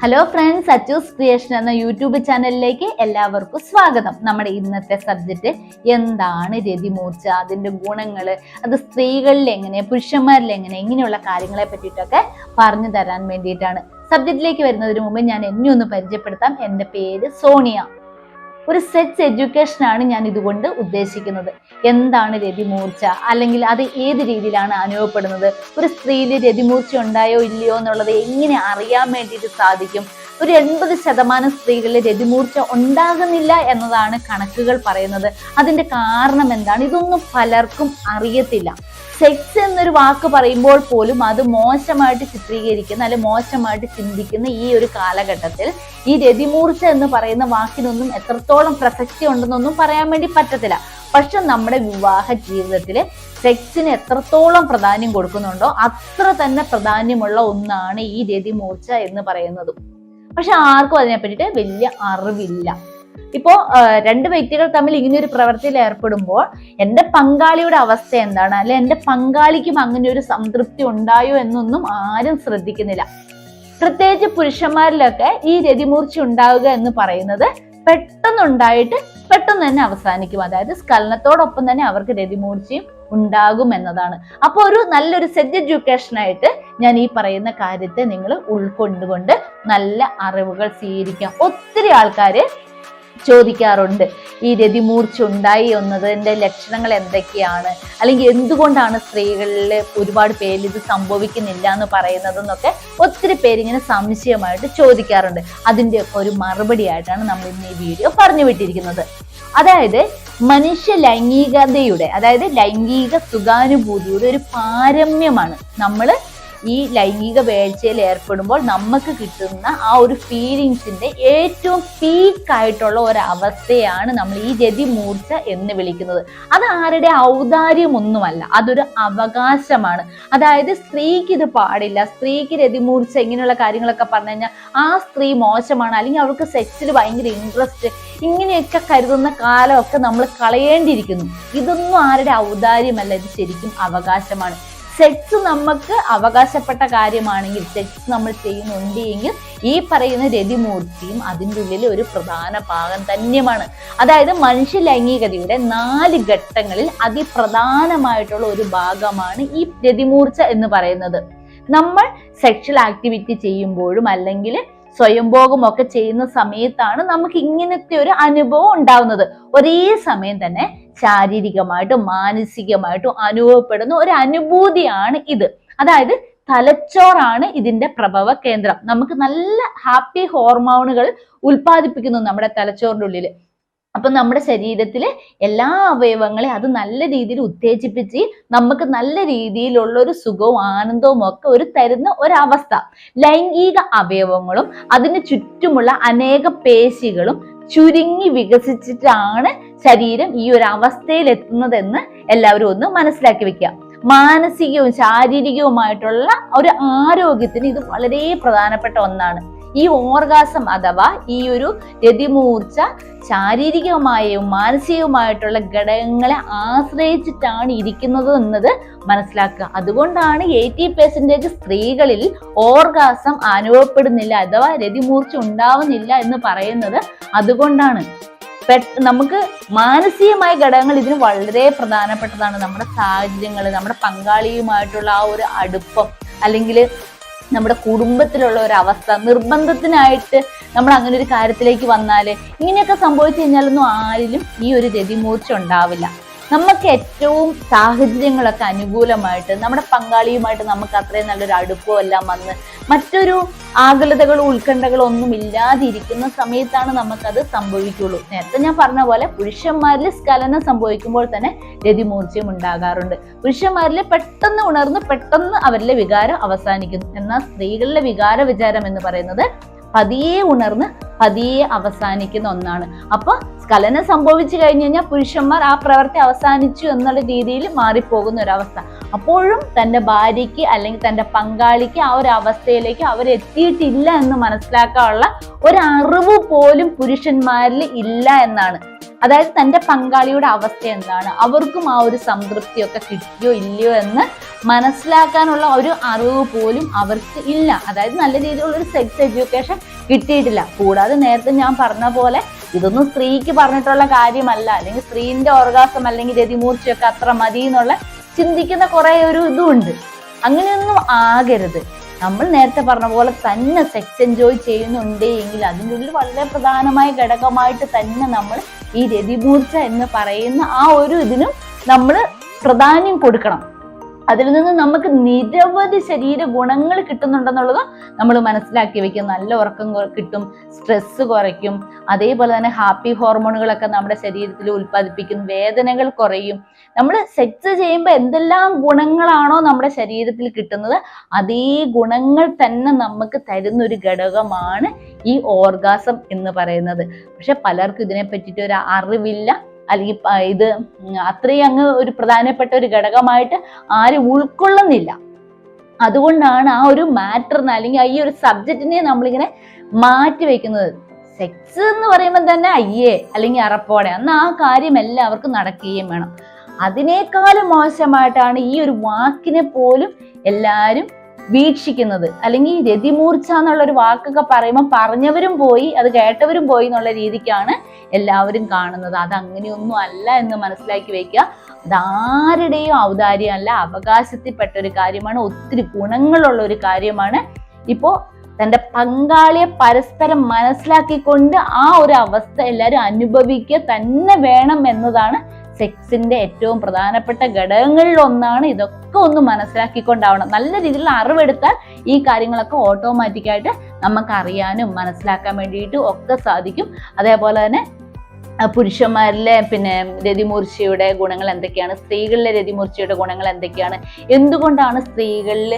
Hello friends, Achus creation എന്ന YouTube ചാനലിലേക്ക് എല്ലാവർക്കും സ്വാഗതം. നമ്മുടെ ഇന്നത്തെ സബ്ജക്റ്റ് എന്താണ് രതിമൂർച്ച, അതിന്റെ ഗുണങ്ങള്, അത് സ്ത്രീകളിൽ എങ്ങനെ, പുരുഷന്മാരിൽ എങ്ങനെ, ഇങ്ങനെയുള്ള കാര്യങ്ങളെ പറ്റിയിട്ടൊക്കെ പറഞ്ഞു തരാൻ വേണ്ടിയിട്ടാണ്. സബ്ജക്റ്റിലേക്ക് വരുന്നതിന് മുമ്പ് ഞാൻ എന്നെ ഒന്ന് പരിചയപ്പെടുത്താം. എൻ്റെ പേര് സോണിയ. ഒരു സെക്സ് എഡ്യൂക്കേഷൻ ആണ് ഞാൻ ഇതുകൊണ്ട് ഉദ്ദേശിക്കുന്നത്. എന്താണ് രതിമൂർച്ച, അല്ലെങ്കിൽ അത് ഏത് രീതിയിലാണ് അനുഭവപ്പെടുന്നത്, ഒരു സ്ത്രീയിൽ രതിമൂർച്ച ഉണ്ടായോ ഇല്ലയോ എന്നുള്ളത് എങ്ങനെ അറിയാൻ വേണ്ടിയിട്ട് സാധിക്കും. ഒരു 80% സ്ത്രീകളിൽ രതിമൂർച്ച ഉണ്ടാകുന്നില്ല എന്നതാണ് കണക്കുകൾ പറയുന്നത്. അതിന്റെ കാരണം എന്താണ്? ഇതൊന്നും പലർക്കും അറിയത്തില്ല. സെക്സ് എന്നൊരു വാക്ക് പറയുമ്പോൾ പോലും അത് മോശമായിട്ട് ചിത്രീകരിക്കുന്ന അല്ലെങ്കിൽ മോശമായിട്ട് ചിന്തിക്കുന്ന ഈ ഒരു കാലഘട്ടത്തിൽ ഈ രതിമൂർച്ച എന്ന് പറയുന്ന വാക്കിനൊന്നും എത്രത്തോളം പ്രസക്തി ഉണ്ടെന്നൊന്നും പറയാൻ വേണ്ടി പറ്റത്തില്ല. പക്ഷെ നമ്മുടെ വിവാഹ ജീവിതത്തില് സെക്സിന് എത്രത്തോളം പ്രാധാന്യം കൊടുക്കുന്നുണ്ടോ അത്ര തന്നെ പ്രാധാന്യമുള്ള ഒന്നാണ് ഈ രതിമൂർച്ച എന്ന് പറയുന്നതും. പക്ഷെ ആർക്കും അതിനെ പറ്റിയിട്ട് വലിയ അറിവില്ല. ഇപ്പോ രണ്ട് വ്യക്തികൾ തമ്മിൽ ഇങ്ങനെ ഒരു പ്രവൃത്തിയിൽ ഏർപ്പെടുമ്പോൾ എൻ്റെ പങ്കാളിയുടെ അവസ്ഥ എന്താണ്, അല്ലെ എൻ്റെ പങ്കാളിക്കും അങ്ങനെ ഒരു സംതൃപ്തി ഉണ്ടായോ എന്നൊന്നും ആരും ശ്രദ്ധിക്കുന്നില്ല. പ്രത്യേകിച്ച് പുരുഷന്മാരിലൊക്കെ ഈ രതിമൂർച്ച ഉണ്ടാവുക എന്ന് പറയുന്നത് പെട്ടെന്നുണ്ടായിട്ട് പെട്ടെന്ന് തന്നെ അവസാനിക്കും. അതായത് സ്ഖലനത്തോടൊപ്പം തന്നെ അവർക്ക് രതിമൂർച്ചയും ഉണ്ടാകും എന്നതാണ്. അപ്പൊ ഒരു നല്ലൊരു സെക്സ് എഡ്യൂക്കേഷൻ ആയിട്ട് ഞാൻ ഈ പറയുന്ന കാര്യത്തെ നിങ്ങൾ ഉൾക്കൊണ്ടുകൊണ്ട് നല്ല അറിവുകൾ സ്വീകരിക്കാം. ഒത്തിരി ആൾക്കാര് ചോദിക്കാറുണ്ട്, ഈ രതിമൂർച്ച ഉണ്ടായി എന്നതിന്റെ ലക്ഷണങ്ങൾ എന്തൊക്കെയാണ്, അല്ലെങ്കിൽ എന്തുകൊണ്ടാണ് സ്ത്രീകളിൽ ഒരുപാട് പേരിൽ ഇത് സംഭവിക്കുന്നില്ല എന്ന് പറയുന്നതെന്നൊക്കെ ഒത്തിരി പേരിങ്ങനെ സംശയമായിട്ട് ചോദിക്കാറുണ്ട്. അതിൻ്റെയൊക്കെ ഒരു മറുപടി ആയിട്ടാണ് നമ്മൾ ഇന്ന് ഈ വീഡിയോ പറഞ്ഞു വിട്ടിരിക്കുന്നത്. അതായത് മനുഷ്യ ലൈംഗികതയുടെ, അതായത് ലൈംഗിക സുഖാനുഭൂതിയുടെ ഒരു പാരമ്യമാണ് നമ്മൾ ഈ ലൈംഗിക വേഴ്ചയിൽ ഏർപ്പെടുമ്പോൾ നമുക്ക് കിട്ടുന്ന ആ ഒരു ഫീലിങ്സിന്റെ ഏറ്റവും പീക്കായിട്ടുള്ള ഒരവസ്ഥയാണ് നമ്മൾ ഈ രതിമൂർച്ച എന്ന് വിളിക്കുന്നത്. അത് ആരുടെ ഔദാര്യമൊന്നുമല്ല, അതൊരു അവകാശമാണ്. അതായത് സ്ത്രീക്ക് ഇത് പാടില്ല, സ്ത്രീക്ക് രതിമൂർച്ച ഇങ്ങനെയുള്ള കാര്യങ്ങളൊക്കെ പറഞ്ഞു കഴിഞ്ഞാൽ ആ സ്ത്രീ മോശമാണ്, അല്ലെങ്കിൽ അവൾക്ക് സെക്സിൽ ഭയങ്കര ഇൻട്രസ്റ്റ്, ഇങ്ങനെയൊക്കെ കരുതുന്ന കാലമൊക്കെ നമ്മൾ കളയേണ്ടിയിരിക്കുന്നു. ഇതൊന്നും ആരുടെ ഔദാര്യമല്ല, ഇത് ശരിക്കും അവകാശമാണ്. സെക്സ് നമുക്ക് അവകാശപ്പെട്ട കാര്യമാണെങ്കിൽ, സെക്സ് നമ്മൾ ചെയ്യുന്നുണ്ടെങ്കിൽ ഈ പറയുന്ന രതിമൂർച്ചയും അതിൻ്റെ ഉള്ളിൽ ഒരു പ്രധാന ഭാഗം തന്നെയാണ്. അതായത് മനുഷ്യ ലൈംഗികതയുടെ 4 ഘട്ടങ്ങളിൽ അതിപ്രധാനമായിട്ടുള്ള ഒരു ഭാഗമാണ് ഈ രതിമൂർച്ച എന്ന് പറയുന്നത്. നമ്മൾ സെക്ഷൽ ആക്ടിവിറ്റി ചെയ്യുമ്പോഴും അല്ലെങ്കിൽ സ്വയംഭോഗം ഒക്കെ ചെയ്യുന്ന സമയത്താണ് നമുക്ക് ഇങ്ങനത്തെ ഒരു അനുഭവം ഉണ്ടാവുന്നത്. ഒരേ സമയം തന്നെ ശാരീരികമായിട്ടും മാനസികമായിട്ടും അനുഭവപ്പെടുന്ന ഒരു അനുഭൂതിയാണ് ഇത്. അതായത് തലച്ചോറാണ് ഇതിന്റെ പ്രഭവ കേന്ദ്രം. നമുക്ക് നല്ല ഹാപ്പി ഹോർമോണുകൾ ഉൽപ്പാദിപ്പിക്കുന്നു നമ്മുടെ തലച്ചോറിന്റെ ഉള്ളിൽ. അപ്പൊ നമ്മുടെ ശരീരത്തിലെ എല്ലാ അവയവങ്ങളെയും അത് നല്ല രീതിയിൽ ഉത്തേജിപ്പിച്ച് നമുക്ക് നല്ല രീതിയിലുള്ള ഒരു സുഖവും ആനന്ദവും ഒക്കെ ഒരു തരുന്ന ഒരവസ്ഥ. ലൈംഗിക അവയവങ്ങളും അതിന് ചുറ്റുമുള്ള അനേക പേശികളും ചുരുങ്ങി വികസിച്ചിട്ടാണ് ശരീരം ഈ ഒരു അവസ്ഥയിൽ എത്തുന്നതെന്ന് എല്ലാവരും ഒന്ന് മനസ്സിലാക്കി വെക്കുക. മാനസികവും ശാരീരികവുമായിട്ടുള്ള ഒരു ആരോഗ്യത്തിന് ഇത് വളരെ പ്രധാനപ്പെട്ട ഒന്നാണ്. ഈ ഓർഗാസം അഥവാ ഈ ഒരു രതിമൂർച്ച ശാരീരികമായും മാനസികവുമായിട്ടുള്ള ഘടകങ്ങളെ ആശ്രയിച്ചിട്ടാണ് ഇരിക്കുന്നത് എന്നത് മനസ്സിലാക്കുക. അതുകൊണ്ടാണ് 80% സ്ത്രീകളിൽ ഓർഗാസം അനുഭവപ്പെടുന്നില്ല അഥവാ രതിമൂർച്ച ഉണ്ടാവുന്നില്ല എന്ന് പറയുന്നത്. അതുകൊണ്ടാണ് നമുക്ക് മാനസികമായ ഘടകങ്ങൾ ഇതിന് വളരെ പ്രധാനപ്പെട്ടതാണ്. നമ്മുടെ സാഹചര്യങ്ങൾ, നമ്മുടെ പങ്കാളിയുമായിട്ടുള്ള ആ ഒരു അടുപ്പം, അല്ലെങ്കിൽ നമ്മുടെ കുടുംബത്തിലുള്ള ഒരു അവസ്ഥ, നിർബന്ധത്തിനായിട്ട് നമ്മൾ അങ്ങനെ ഒരു കാര്യത്തിലേക്ക് വന്നാല് ഇങ്ങനെയൊക്കെ സംഭവിച്ചു കഴിഞ്ഞാലൊന്നും ആരിലും ഈ ഒരു രതിമൂർച്ച ഉണ്ടാവില്ല. നമുക്ക് ഏറ്റവും സാഹചര്യങ്ങളൊക്കെ അനുകൂലമായിട്ട് നമ്മുടെ പങ്കാളിയുമായിട്ട് നമുക്ക് അത്രയും നല്ലൊരു അടുപ്പം എല്ലാം വന്ന് മറ്റൊരു ആകുലതകളും ഉത്കണ്ഠകളും ഒന്നും ഇല്ലാതിരിക്കുന്ന സമയത്താണ് നമുക്കത് സംഭവിക്കുള്ളൂ. നേരത്തെ ഞാൻ പറഞ്ഞ പോലെ പുരുഷന്മാരിൽ സ്ഖലനം സംഭവിക്കുമ്പോൾ തന്നെ രതിമൂർച്ചയും ഉണ്ടാകാറുണ്ട്. പുരുഷന്മാരിൽ പെട്ടെന്ന് ഉണർന്ന് പെട്ടെന്ന് അവരിലെ വികാരം അവസാനിക്കുന്നു. എന്നാൽ സ്ത്രീകളിലെ വികാര വിചാരം എന്ന് പറയുന്നത് പതിയെ ഉണർന്ന് പതിയെ അവസാനിക്കുന്ന ഒന്നാണ്. അപ്പൊ സ്ഖലനം സംഭവിച്ചു കഴിഞ്ഞു കഴിഞ്ഞാൽ പുരുഷന്മാർ ആ പ്രവൃത്തി അവസാനിച്ചു എന്നുള്ള രീതിയിൽ മാറിപ്പോകുന്ന ഒരവസ്ഥ. അപ്പോഴും തന്റെ ഭാര്യയ്ക്ക് അല്ലെങ്കിൽ തന്റെ പങ്കാളിക്ക് ആ ഒരു അവസ്ഥയിലേക്ക് അവരെത്തിയിട്ടില്ല എന്ന് മനസ്സിലാക്കാനുള്ള ഒരു അറിവ് പോലും പുരുഷന്മാരിൽ ഇല്ല എന്നാണ്. അതായത് തന്റെ പങ്കാളിയുടെ അവസ്ഥ എന്താണ്, അവർക്കും ആ ഒരു സംതൃപ്തിയൊക്കെ കിട്ടിയോ ഇല്ലയോ എന്ന് മനസ്സിലാക്കാനുള്ള ഒരു അറിവ് പോലും അവർക്ക് ഇല്ല. അതായത് നല്ല രീതിയിലുള്ള ഒരു സെക്സ് എഡ്യൂക്കേഷൻ കിട്ടിയിട്ടില്ല. കൂടാതെ നേരത്തെ ഞാൻ പറഞ്ഞ പോലെ ഇതൊന്നും സ്ത്രീക്ക് പറഞ്ഞിട്ടുള്ള കാര്യമല്ല, അല്ലെങ്കിൽ സ്ത്രീന്റെ ഓർഗാസം അല്ലെങ്കിൽ രതിമൂർച്ചയൊക്കെ അത്ര മതി എന്നുള്ള ചിന്തിക്കുന്ന കുറെ ഒരു ഇതുണ്ട്. അങ്ങനെയൊന്നും ആകരുത്. നമ്മൾ നേരത്തെ പറഞ്ഞ പോലെ തന്നെ സെക്സ് എൻജോയ് ചെയ്യുന്നുണ്ട് എങ്കിൽ അതിൻ്റെ ഉള്ളിൽ വളരെ പ്രധാനമായ ഘടകമായിട്ട് തന്നെ നമ്മൾ ഈ രതിമൂർച്ച എന്ന് പറയുന്ന ആ ഒരു ഇതിനും നമ്മൾ പ്രാധാന്യം കൊടുക്കണം. അതിൽ നിന്ന് നമുക്ക് നിരവധി ശരീര ഗുണങ്ങൾ കിട്ടുന്നുണ്ടെന്നുള്ളത് നമ്മൾ മനസ്സിലാക്കി വെക്കും. നല്ല ഉറക്കം കിട്ടും, സ്ട്രെസ് കുറയ്ക്കും, അതേപോലെ തന്നെ ഹാപ്പി ഹോർമോണുകളൊക്കെ നമ്മുടെ ശരീരത്തിൽ ഉൽപ്പാദിപ്പിക്കും, വേദനകൾ കുറയും. നമ്മൾ സെക്സ് ചെയ്യുമ്പോൾ എന്തെല്ലാം ഗുണങ്ങളാണോ നമ്മുടെ ശരീരത്തിൽ കിട്ടുന്നത് അതേ ഗുണങ്ങൾ തന്നെ നമുക്ക് തരുന്ന ഒരു ഘടകമാണ് ഈ ഓർഗാസം എന്ന് പറയുന്നത്. പക്ഷെ പലർക്കും ഇതിനെ പറ്റിയിട്ട് ഒരു അറിവില്ല, അല്ലെങ്കിൽ ഇത് അത്രയും അങ്ങ് ഒരു പ്രധാനപ്പെട്ട ഒരു ഘടകമായിട്ട് ആരും ഉൾക്കൊള്ളുന്നില്ല. അതുകൊണ്ടാണ് ആ ഒരു മാറ്ററിനെ അല്ലെങ്കിൽ ഈ ഒരു സബ്ജക്റ്റിനെ നമ്മളിങ്ങനെ മാറ്റി വെക്കുന്നത്. സെക്സ് എന്ന് പറയുമ്പോൾ തന്നെ അയ്യേ അല്ലെങ്കിൽ അറപ്പോടെ അന്ന് ആ കാര്യം എല്ലാവർക്കും നടക്കുകയും വേണം. അതിനേക്കാളും മോശമായിട്ടാണ് ഈ ഒരു വാക്കിനെ പോലും എല്ലാവരും വീക്ഷിക്കുന്നത്. അല്ലെങ്കിൽ രതിമൂർച്ച എന്നുള്ള ഒരു വാക്കൊക്കെ പറയുമ്പോൾ പറഞ്ഞവരും പോയി അത് കേട്ടവരും പോയി എന്നുള്ള രീതിക്കാണ് എല്ലാവരും കാണുന്നത്. അത് അങ്ങനെയൊന്നും അല്ല എന്ന് മനസ്സിലാക്കി വെക്കുക. അതാരുടെയും ഔദാര്യമല്ല, അവകാശത്തിൽപ്പെട്ട ഒരു കാര്യമാണ്, ഒത്തിരി ഗുണങ്ങളുള്ള ഒരു കാര്യമാണ്. ഇപ്പോ തന്റെ പങ്കാളിയെ പരസ്പരം മനസ്സിലാക്കിക്കൊണ്ട് ആ ഒരു അവസ്ഥ എല്ലാവരും അനുഭവിക്കുക തന്നെ വേണം എന്നതാണ് സെക്സിന്റെ ഏറ്റവും പ്രധാനപ്പെട്ട ഘടകങ്ങളിൽ ഒന്നാണ്. ഇതൊക്കെ ഒന്ന് മനസ്സിലാക്കിക്കൊണ്ടാവണം. നല്ല രീതിയിലുള്ള അറിവെടുത്താൽ ഈ കാര്യങ്ങളൊക്കെ ഓട്ടോമാറ്റിക്കായിട്ട് നമുക്ക് അറിയാനും മനസ്സിലാക്കാൻ വേണ്ടിയിട്ടും ഒക്കെ സാധിക്കും. അതേപോലെ തന്നെ പുരുഷന്മാരിലെ രതിമൂർച്ചയുടെ ഗുണങ്ങൾ എന്തൊക്കെയാണ്, സ്ത്രീകളിലെ രതിമൂർച്ചയുടെ ഗുണങ്ങൾ എന്തൊക്കെയാണ്, എന്തുകൊണ്ടാണ് സ്ത്രീകളിൽ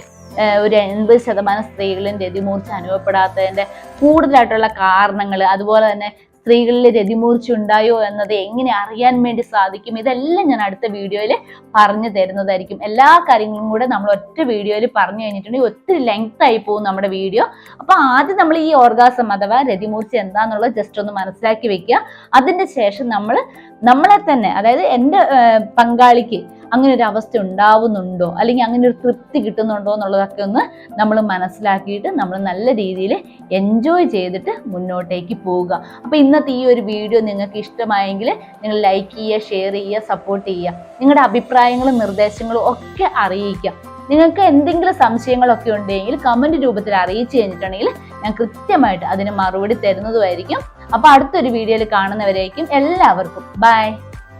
ഒരു 80% സ്ത്രീകളിലും രതിമൂർച്ച അനുഭവപ്പെടാത്തതിന്റെ കൂടുതലായിട്ടുള്ള കാരണങ്ങൾ, അതുപോലെ തന്നെ സ്ത്രീകളിൽ രതിമൂർച്ച ഉണ്ടായോ എന്നത് എങ്ങനെ അറിയാൻ വേണ്ടി സാധിക്കും, ഇതെല്ലാം ഞാൻ അടുത്ത വീഡിയോയിൽ പറഞ്ഞു തരുന്നതായിരിക്കും. എല്ലാ കാര്യങ്ങളും കൂടെ നമ്മൾ ഒറ്റ വീഡിയോയിൽ പറഞ്ഞു കഴിഞ്ഞിട്ടുണ്ടെങ്കിൽ ഒത്തിരി ലെങ്ത് ആയി പോകും നമ്മുടെ വീഡിയോ. അപ്പൊ ആദ്യം നമ്മൾ ഈ ഓർഗാസം അഥവാ രതിമൂർച്ച എന്താന്നുള്ളത് ജസ്റ്റ് ഒന്ന് മനസ്സിലാക്കി വെക്കുക. അതിന്റെ ശേഷം നമ്മളെ തന്നെ, അതായത് എൻ്റെ പങ്കാളിക്ക് അങ്ങനെ ഒരു അവസ്ഥ ഉണ്ടാവുന്നുണ്ടോ അല്ലെങ്കിൽ അങ്ങനെ ഒരു തൃപ്തി കിട്ടുന്നുണ്ടോ എന്നുള്ളതൊക്കെ ഒന്ന് നമ്മൾ മനസ്സിലാക്കിയിട്ട് നമ്മൾ നല്ല രീതിയിൽ എൻജോയ് ചെയ്തിട്ട് മുന്നോട്ടേക്ക് പോവുക. അപ്പോൾ ഇന്നത്തെ ഈ ഒരു വീഡിയോ നിങ്ങൾക്ക് ഇഷ്ടമായെങ്കിൽ നിങ്ങൾ ലൈക്ക് ചെയ്യുക, ഷെയർ ചെയ്യുക, സപ്പോർട്ട് ചെയ്യുക. നിങ്ങളുടെ അഭിപ്രായങ്ങളും നിർദ്ദേശങ്ങളും ഒക്കെ അറിയിക്കുക. നിങ്ങൾക്ക് എന്തെങ്കിലും സംശയങ്ങളൊക്കെ ഉണ്ടെങ്കിൽ കമന്റ് രൂപത്തിൽ അറിയിച്ചു കഴിഞ്ഞിട്ടുണ്ടെങ്കിൽ ഞാൻ കൃത്യമായിട്ട് അതിന് മറുപടി തരുന്നതുമായിരിക്കും. അപ്പോൾ അടുത്തൊരു വീഡിയോയിൽ കാണുന്നവരേക്കും എല്ലാവർക്കും ബൈ.